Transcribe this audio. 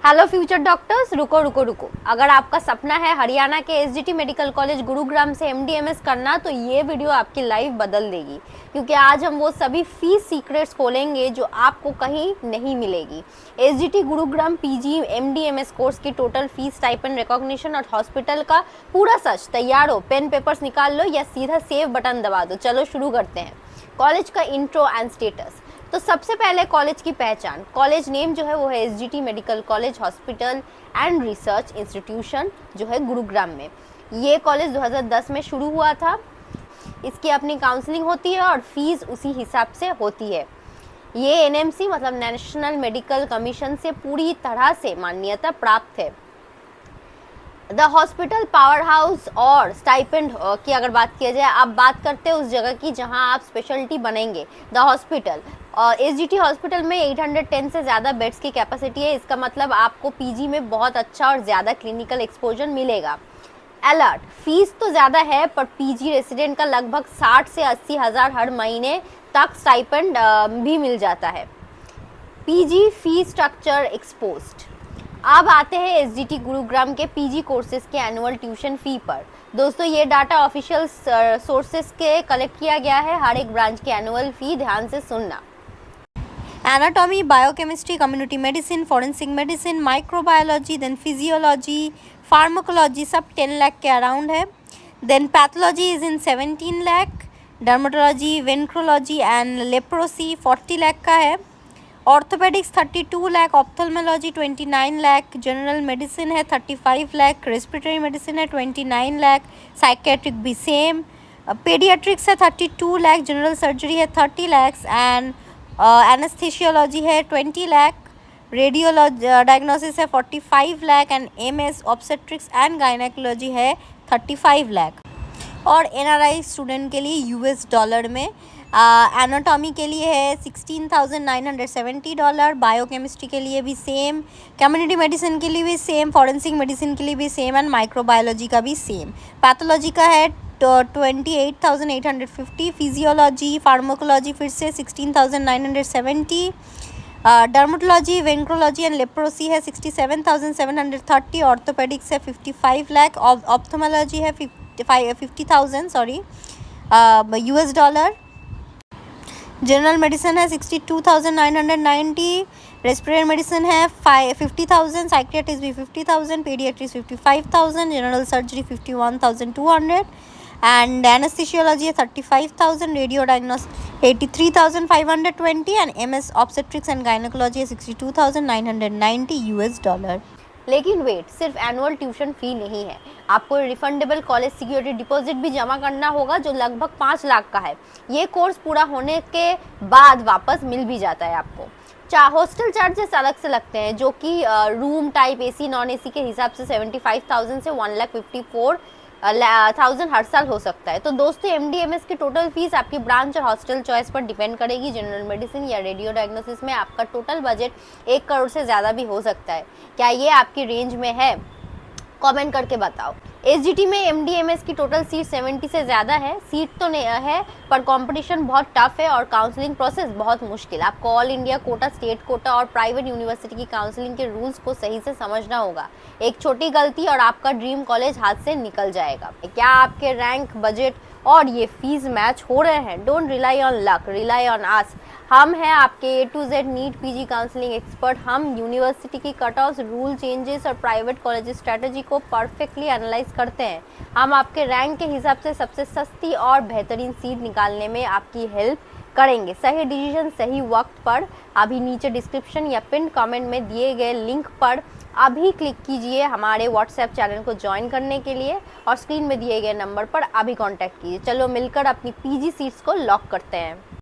Hello future doctors, रुको रुको रुको। अगर आपका सपना है हरियाणा के एसजीटी मेडिकल कॉलेज गुरुग्राम से एमडीएमएस करना, तो ये वीडियो आपकी लाइफ बदल देगी, क्योंकि आज हम वो सभी फीस सीक्रेट्स खोलेंगे जो आपको कहीं नहीं मिलेगी। SGT Gurugram PG MDMS course की टोटल फीस, स्टाइपेंड, रिकॉग्निशन और हॉस्पिटल का पूरा सच। तैयार हो? पेन पेपर्स निकाल लो या सीधा सेव बटन दबा दो। चलो शुरू करते हैं। कॉलेज का इंट्रो एंड स्टेटस। तो सबसे पहले कॉलेज की पहचान। कॉलेज नेम जो है वो है SGT medical college hospital and research institution, जो है गुरुग्राम में। ये कॉलेज 2010 में शुरू हुआ था। इसकी अपनी काउंसलिंग होती है और फीस उसी हिसाब से होती है। ये एनएमसी मतलब नेशनल मेडिकल कमीशन से पूरी तरह से मान्यता प्राप्त है। द हॉस्पिटल पावर हाउस और स्टाइपेंड की अगर बात किया जाए, आप बात करते हैं उस जगह की जहां आप स्पेशलिटी बनेंगे। द हॉस्पिटल एसजीटी हॉस्पिटल में 810 से ज़्यादा बेड्स की कैपेसिटी है। इसका मतलब आपको पीजी में बहुत अच्छा और ज़्यादा क्लिनिकल एक्सपोजर मिलेगा। अलर्ट, फीस तो ज़्यादा है, पर पीजी रेसिडेंट का लगभग 60 से 80 हज़ार हर महीने तक स्टाइपेंड भी मिल जाता है। PG fee structure exposed. अब आते हैं एसजीटी गुरुग्राम के पीजी कोर्सेज के एनुअल ट्यूशन फ़ी पर। दोस्तों, ये डाटा ऑफिशियल सोर्सेज के कलेक्ट किया गया है। हर एक ब्रांच की एनुअल फ़ी ध्यान से सुनना। Anatomy, biochemistry, community medicine, forensic medicine, microbiology, then physiology, pharmacology, सब 10 लाख के अराउंड है। Then pathology is in 17 lakh. Dermatology, venereology and leprosy 40 lakh का है। Orthopaedics 32 lakh, ophthalmology 29 lakh, general medicine है 35 लाख, रेस्पिरेटरी मेडिसिन है 29 लाख, साइकेट्रिक भी सेम, पेडियाट्रिक्स है 32 लाख, जनरल सर्जरी है 30 लाख एंड एनेस्थीसियोलॉजी है 20 लाख, रेडियोलॉजी डायग्नोसिस है 45 lakh and MS obstetrics and gynaecology है 35 लाख। और एनआरआई स्टूडेंट के लिए यूएस डॉलर में एनाटॉमी के लिए है $16,970, बायोकेमिस्ट्री के लिए भी सेम, कम्युनिटी मेडिसिन के लिए भी सेम, फॉरेंसिक मेडिसिन के लिए भी सेम एंड माइक्रोबायोलॉजी का भी सेम। पैथोलॉजी का है 28,850, फिजियोलॉजी, फार्माकोलॉजी फिर से 16,970, डर्मेटोलॉजी, वेंट्रोलॉजी एंड लेप्रोसी है 67,730, ऑर्थोपेडिक्स है 55 लाख, ऑप्थेल्मोलॉजी है 50,000 sorry US dollar, general medicine है 62,990, रेस्पिरेटरी मेडिसिन है 50,000, साइकियाट्रिस्ट भी 50,000, paediatrics 55,000, general surgery 51,200 and anaesthesiology है 35,000, radio diagnostic 83,520 and MS obstetrics and gynaecology है 62,990 यूएस डॉलर। लेकिन वेट, सिर्फ एनुअल ट्यूशन फ़ी नहीं है, आपको रिफंडेबल कॉलेज सिक्योरिटी डिपॉजिट भी जमा करना होगा, जो लगभग 5 लाख का है। ये कोर्स पूरा होने के बाद वापस मिल भी जाता है आपको। हॉस्टल चार्जेस अलग से लगते हैं, जो कि room type AC non AC के हिसाब से 75,000 से 1,54,000 हर साल हो सकता है। तो दोस्तों, एमडीएमएस की टोटल फीस आपकी ब्रांच और हॉस्टल चॉइस पर डिपेंड करेगी। जनरल मेडिसिन या रेडियो डायग्नोसिस में आपका टोटल बजट 1 करोड़ से ज़्यादा भी हो सकता है। क्या ये आपकी रेंज में है? कमेंट करके बताओ। एसजीटी में एमडीएमएस की टोटल सीट 70 से ज़्यादा है। सीट तो नहीं है, पर कंपटीशन बहुत टफ है और काउंसलिंग प्रोसेस बहुत मुश्किल। आपको all India quota, state quota और प्राइवेट यूनिवर्सिटी की काउंसलिंग के रूल्स को सही से समझना होगा। एक छोटी गलती और आपका ड्रीम कॉलेज हाथ से निकल जाएगा। क्या आपके रैंक, बजट और ये फीस मैच हो रहे हैं? Don't rely on luck, rely on us. हम हैं आपके A to Z NEET PG counselling expert. हम यूनिवर्सिटी की कट ऑफ, रूल चेंजेस और प्राइवेट कॉलेज स्ट्रैटेजी को परफेक्टली एनालाइज करते हैं। हम आपके रैंक के हिसाब से सबसे सस्ती और बेहतरीन सीट निकालने में आपकी हेल्प करेंगे। सही डिसीजन सही वक्त पर। अभी नीचे डिस्क्रिप्शन या पिन कमेंट में दिए गए लिंक पर अभी क्लिक कीजिए हमारे व्हाट्सएप चैनल को ज्वाइन करने के लिए, और स्क्रीन में दिए गए नंबर पर अभी कांटेक्ट कीजिए। चलो मिलकर अपनी पीजी सीट्स को लॉक करते हैं।